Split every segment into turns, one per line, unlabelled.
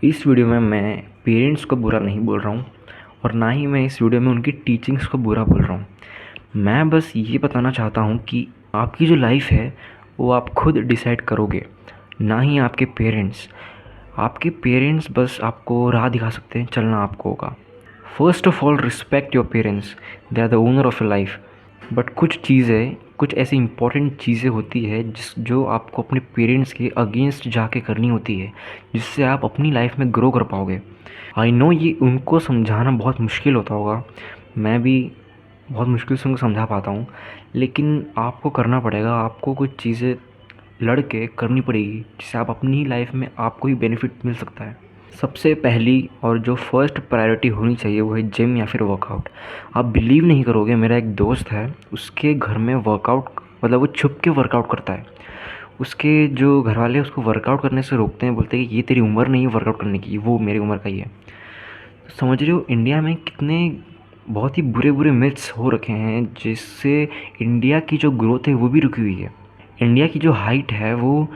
इस वीडियो में मैं पेरेंट्स को बुरा नहीं बोल रहा हूँ और ना ही मैं इस वीडियो में उनकी टीचिंग्स को बुरा बोल रहा हूँ। मैं बस ये बताना चाहता हूँ कि आपकी जो लाइफ है वो आप खुद डिसाइड करोगे, ना ही आपके पेरेंट्स। आपके पेरेंट्स बस आपको राह दिखा सकते हैं, चलना आपको होगा। First of all respect your parents, they are the owner of your life. But कुछ ऐसी इंपॉर्टेंट चीज़ें होती है जो आपको अपने पेरेंट्स के अगेंस्ट जाके करनी होती है, जिससे आप अपनी लाइफ में ग्रो कर पाओगे। आई नो ये उनको समझाना बहुत मुश्किल होता होगा, मैं भी बहुत मुश्किल से उनको समझा पाता हूँ, लेकिन आपको करना पड़ेगा। आपको कुछ चीज़ें लड़ के करनी पड़ेगी जिससे आप अपनी लाइफ में आपको ही बेनिफिट मिल सकता है। सबसे पहली और जो फर्स्ट प्रायोरिटी होनी चाहिए वो है जिम या फिर वर्कआउट। आप बिलीव नहीं करोगे, मेरा एक दोस्त है, उसके घर में वर्कआउट मतलब वो छुप के वर्कआउट करता है। उसके जो घर वाले उसको वर्कआउट करने से रोकते हैं, बोलते हैं कि ये तेरी उम्र नहीं है वर्कआउट करने की, वो मेरी उम्र का ही है। तो समझ रहे हो इंडिया में कितने बहुत ही बुरे बुरे मिथ्स हो रखे हैं, जिससे इंडिया की जो ग्रोथ है वो भी रुकी हुई है। इंडिया की जो हाइट है वो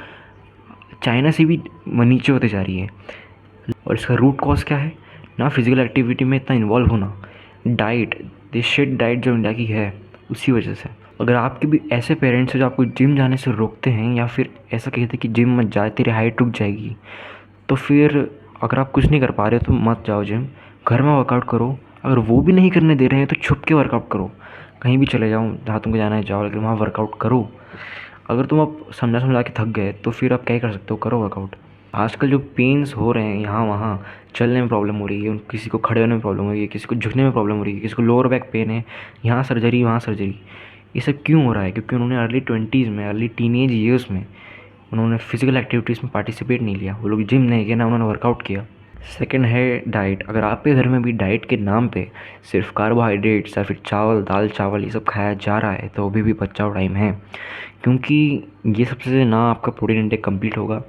चाइना से भी नीचे होते जा रही है। और इसका रूट कॉज क्या है? ना फिजिकल एक्टिविटी में इतना इन्वॉल्व होना, डाइट, दिस शिट डाइट जो इंडिया की है, उसी वजह से। अगर आपके भी ऐसे पेरेंट्स हैं जो आपको जिम जाने से रोकते हैं या फिर ऐसा कहते हैं कि जिम मत जा, तेरी हाइट रुक जाएगी, तो फिर अगर आप कुछ नहीं कर पा रहे हो तो मत जाओ जिम, घर में वर्कआउट करो। अगर वो भी नहीं करने दे रहे हैं तो छुप के वर्कआउट करो। कहीं भी चले जाओ, जहाँ तुमको जाना है जाओ, लेकिन वहाँ वर्कआउट करो। अगर तुम अब समझा समझा के थक गए तो फिर आप क्या ही कर सकते हो, करो वर्कआउट। आजकल जो पेन्स हो रहे हैं यहाँ वहाँ, चलने में प्रॉब्लम हो रही है, किसी को खड़े होने में प्रॉब्लम हो रही है, किसी को झुकने में प्रॉब्लम हो रही है, किसी को लोअर बैक पेन है, यहाँ सर्जरी वहाँ सर्जरी। ये सब क्यों हो रहा है? क्योंकि उन्होंने अर्ली 20s में, अर्ली टीनेज ईयर्स में उन्होंने फिजिकल एक्टिविटीज़ में पार्टिसिपेट नहीं लिया। वो लोग जिम नहीं किया, ना उन्होंने वर्कआउट किया। सेकंड है डाइट। अगर आपके घर में भी डाइट के नाम पे सिर्फ कार्बोहाइड्रेट्स या फिर चावल, दाल चावल ये सब खाया जा रहा है तो अभी भी बचाओ, टाइम है। क्योंकि ये सबसे ना आपका प्रोटीन इंटेक कंप्लीट होगा,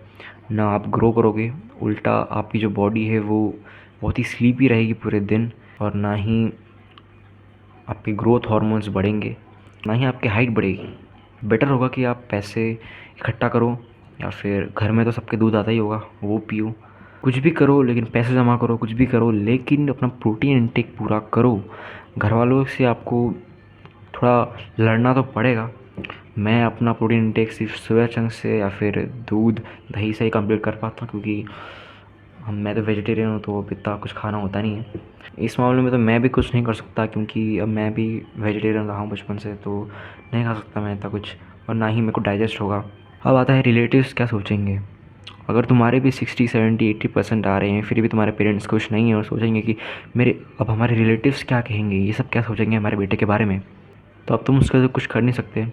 ना आप ग्रो करोगे, उल्टा आपकी जो बॉडी है वो बहुत ही स्लीपी रहेगी पूरे दिन, और ना ही आपके ग्रोथ हार्मोन्स बढ़ेंगे, ना ही आपकी हाइट बढ़ेगी। बेटर होगा कि आप पैसे इकट्ठा करो, या फिर घर में तो सबके दूध आता ही होगा वो पियो। कुछ भी करो लेकिन पैसे जमा करो, कुछ भी करो लेकिन अपना प्रोटीन इंटेक पूरा करो। घर वालों से आपको थोड़ा लड़ना तो पड़ेगा। मैं अपना प्रोटीन इंटेक सिर्फ सोया चंक्स से या फिर दूध दही से ही कंप्लीट कर पाता हूँ, क्योंकि मैं तो वेजिटेरियन हूँ तो अब इतना कुछ खाना होता नहीं है। इस मामले में तो मैं भी कुछ नहीं कर सकता, क्योंकि अब मैं भी वेजिटेरियन रहा हूँ बचपन से, तो नहीं खा सकता मैं इतना कुछ, और ना ही मेरे को डाइजेस्ट होगा। अब आता है रिलेटिव्स क्या सोचेंगे। अगर तुम्हारे भी 60, 70, 80% आ रहे हैं, फिर भी तुम्हारे पेरेंट्स खुश नहीं है और सोचेंगे कि मेरे अब हमारे रिलेटिव्स क्या कहेंगे, ये सब क्या सोचेंगे हमारे बेटे के बारे में, तो अब तुम उसके लिए कुछ कर नहीं सकते।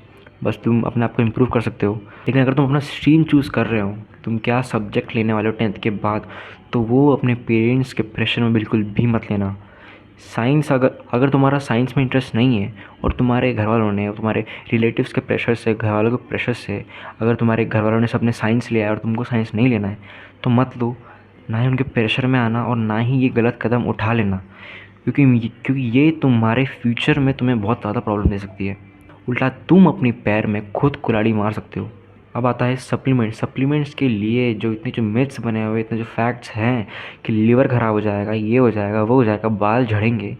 बस तुम अपने आप को इम्प्रूव कर सकते हो। लेकिन अगर तुम अपना स्ट्रीम चूज़ कर रहे हो, तुम क्या सब्जेक्ट लेने वाले हो 10th के बाद, तो वो अपने पेरेंट्स के प्रेशर में बिल्कुल भी मत लेना। साइंस, अगर अगर तुम्हारा साइंस में इंटरेस्ट नहीं है और तुम्हारे घर वालों ने, तुम्हारे रिलेटिव्स के प्रेशर से, घर वालों के प्रेशर से, अगर तुम्हारे घर वालों ने सबने साइंस लिया है और तुमको साइंस नहीं लेना है, तो मत लो। ना ही उनके प्रेशर में आना और ना ही ये गलत कदम उठा लेना, क्योंकि ये तुम्हारे फ्यूचर में तुम्हें बहुत ज़्यादा प्रॉब्लम दे सकती है। उल्टा तुम अपनी पैर में खुद कुल्हाड़ी मार सकते हो। अब आता है सप्लीमेंट्स के लिए जो इतने जो मिथ्स बने हुए, इतने जो फैक्ट्स हैं कि लीवर ख़राब हो जाएगा, ये हो जाएगा, वो हो जाएगा, बाल झड़ेंगे,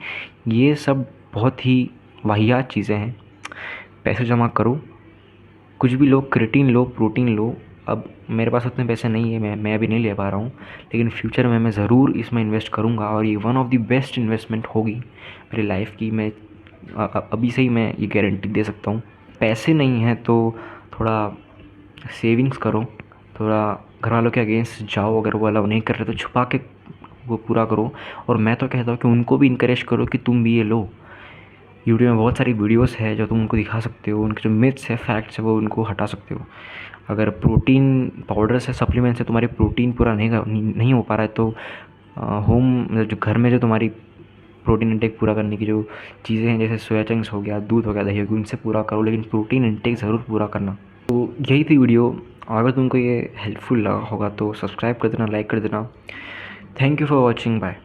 ये सब बहुत ही वाहियात चीज़ें हैं। पैसे जमा करो, कुछ भी लो, क्रिएटिन लो, प्रोटीन लो। अब मेरे पास उतने पैसे नहीं है, मैं अभी नहीं ले पा रहा हूँ, लेकिन फ्यूचर में मैं ज़रूर इसमें इन्वेस्ट करूँगा और ये one of the best investment होगी मेरी लाइफ की। मैं अभी से ही मैं ये गारंटी दे सकता हूँ। पैसे नहीं हैं तो थोड़ा सेविंग्स करो, थोड़ा घर वालों के अगेंस्ट जाओ, अगर वो अलाउ नहीं कर रहे तो छुपा के वो पूरा करो। और मैं तो कहता हूँ कि उनको भी इनकरेज करो कि तुम भी ये लो। यूट्यूब में बहुत सारी वीडियोस है जो तुम उनको दिखा सकते हो, उनके जो मिथ्स है, फैक्ट्स है, वो उनको हटा सकते हो। अगर प्रोटीन पाउडर से, सप्लीमेंट से तुम्हारी प्रोटीन पूरा नहीं हो पा रहा है, तो होम जो घर में जो तुम्हारी प्रोटीन इंटेक पूरा करने की जो चीज़ें हैं, जैसे सोया चंक्स हो गया, दूध हो गया, दही हो गया, उनसे पूरा करो, लेकिन प्रोटीन इंटेक ज़रूर पूरा करना। तो यही थी वीडियो। अगर तुमको ये हेल्पफुल लगा होगा तो सब्सक्राइब कर देना, लाइक कर देना। Thank you for watching, bye.